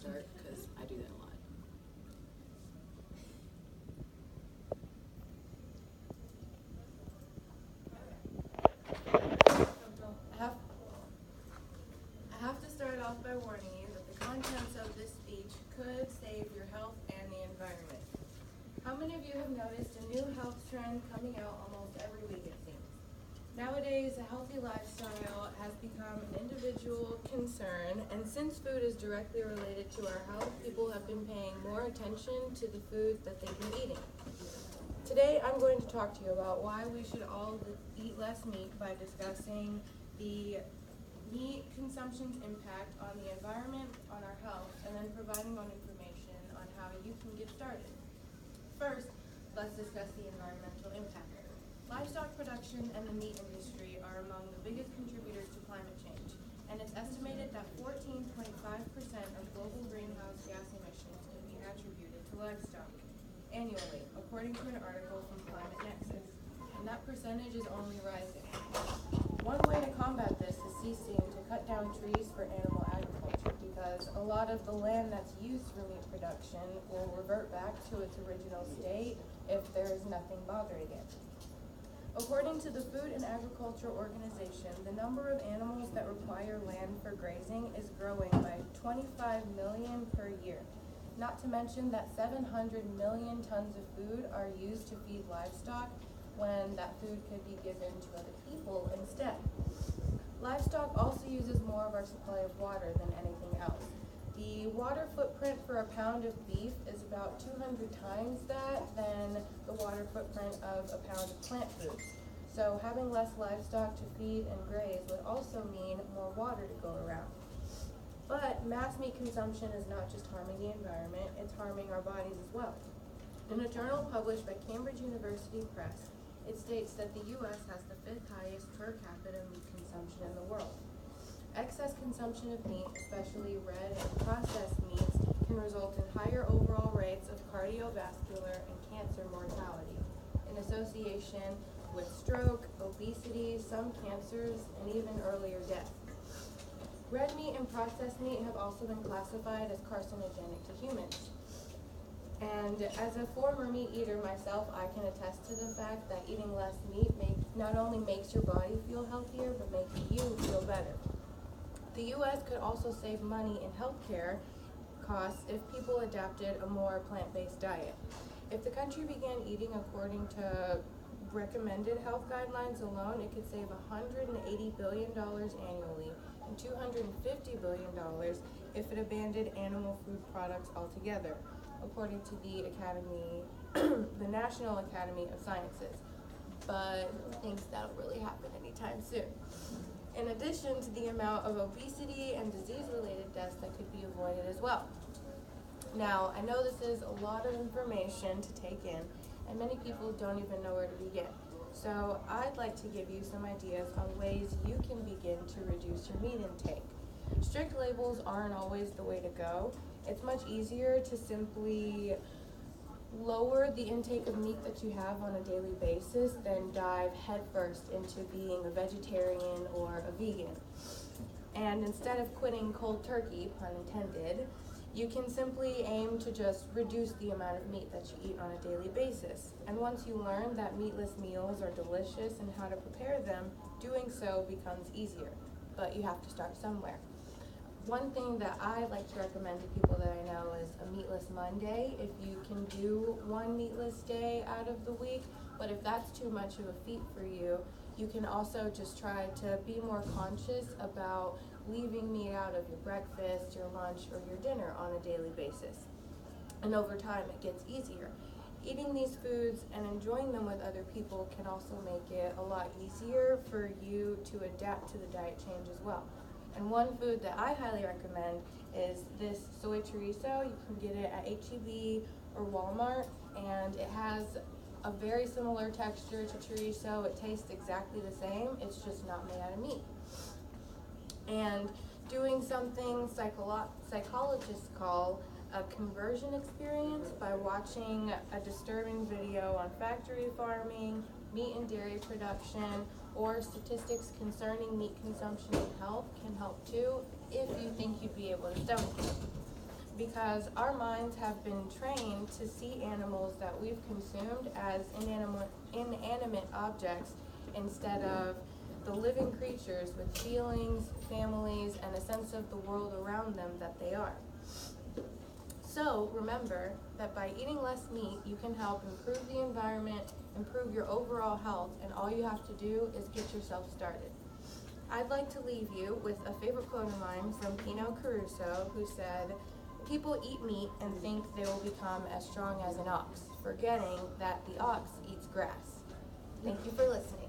start because I do that a lot. I have to start off by warning you that the contents of this speech could save your health and the environment. How many of you have noticed a new health trend coming out almost every week, it seems? Nowadays, a healthy lifestyle has become an individual concern, and since food is directly related to our health, people have been paying more attention to the foods that they've been eating. Today, I'm going to talk to you about why we should all eat less meat by discussing the meat consumption's impact on the environment, on our health, and then providing more information on how you can get started. First, let's discuss the environmental impact. Livestock production and the meat industry are among the biggest contributors to climate change, and it's estimated that 14.5% of global greenhouse gas emissions can be attributed to livestock annually, according to an article from Climate Nexus, and that percentage is only rising. One way to combat this is ceasing to cut down trees for animal agriculture, because a lot of the land that's used for meat production will revert back to its original state if there is nothing bothering it. According to the Food and Agriculture Organization, the number of animals that require land for grazing is growing by 25 million per year. Not to mention that 700 million tons of food are used to feed livestock when that food could be given to other people instead. Livestock also uses more of our supply of water than anything else. The water footprint for a pound of beef is about 200 times that than the water footprint of a pound of plant foods. So having less livestock to feed and graze would also mean more water to go around. But mass meat consumption is not just harming the environment, it's harming our bodies as well. In a journal published by Cambridge University Press, it states that the U.S. has the 5th highest per capita meat consumption in the world. Excess consumption of meat, especially red and processed meats, can result in higher overall rates of cardiovascular and cancer mortality, in association with stroke, obesity, some cancers, and even earlier death. Red meat and processed meat have also been classified as carcinogenic to humans. And as a former meat eater myself, I can attest to the fact that eating less meat not only makes your body feel healthier, but makes you feel better. The U.S. could also save money in healthcare costs if people adapted a more plant-based diet. If the country began eating according to recommended health guidelines alone, it could save $180 billion annually and $250 billion if it abandoned animal food products altogether, according to the National Academy of Sciences. But who thinks that'll really happen anytime soon? In addition to the amount of obesity and disease-related deaths that could be avoided as well. Now, I know this is a lot of information to take in, and many people don't even know where to begin. So I'd like to give you some ideas on ways you can begin to reduce your meat intake. Strict labels aren't always the way to go. It's much easier to simply lower the intake of meat that you have on a daily basis than dive headfirst into being a vegetarian or a vegan. And instead of quitting cold turkey, pun intended, you can simply aim to just reduce the amount of meat that you eat on a daily basis. And once you learn that meatless meals are delicious and how to prepare them, doing so becomes easier. But you have to start somewhere. One thing that I like to recommend to people that I know is a meatless Monday, if you can do one meatless day out of the week. But if that's too much of a feat for you, you can also just try to be more conscious about leaving meat out of your breakfast, your lunch, or your dinner on a daily basis. And over time, it gets easier. Eating these foods and enjoying them with other people can also make it a lot easier for you to adapt to the diet change as well. And one food that I highly recommend is this soy chorizo. You can get it at H-E-B or Walmart, and it has a very similar texture to chorizo. It tastes exactly the same, it's just not made out of meat. And doing something psychologists call a conversion experience by watching a disturbing video on factory farming, meat and dairy production, or statistics concerning meat consumption and health can help too, if you think you'd be able to stomach it. because our minds have been trained to see animals that we've consumed as inanimate objects instead of the living creatures with feelings, families, and a sense of the world around them that they are. So remember that by eating less meat, you can help improve the environment, improve your overall health, and all you have to do is get yourself started. I'd like to leave you with a favorite quote of mine from Pino Caruso, who said, "People eat meat and think they will become as strong as an ox, forgetting that the ox eats grass." Thank you for listening.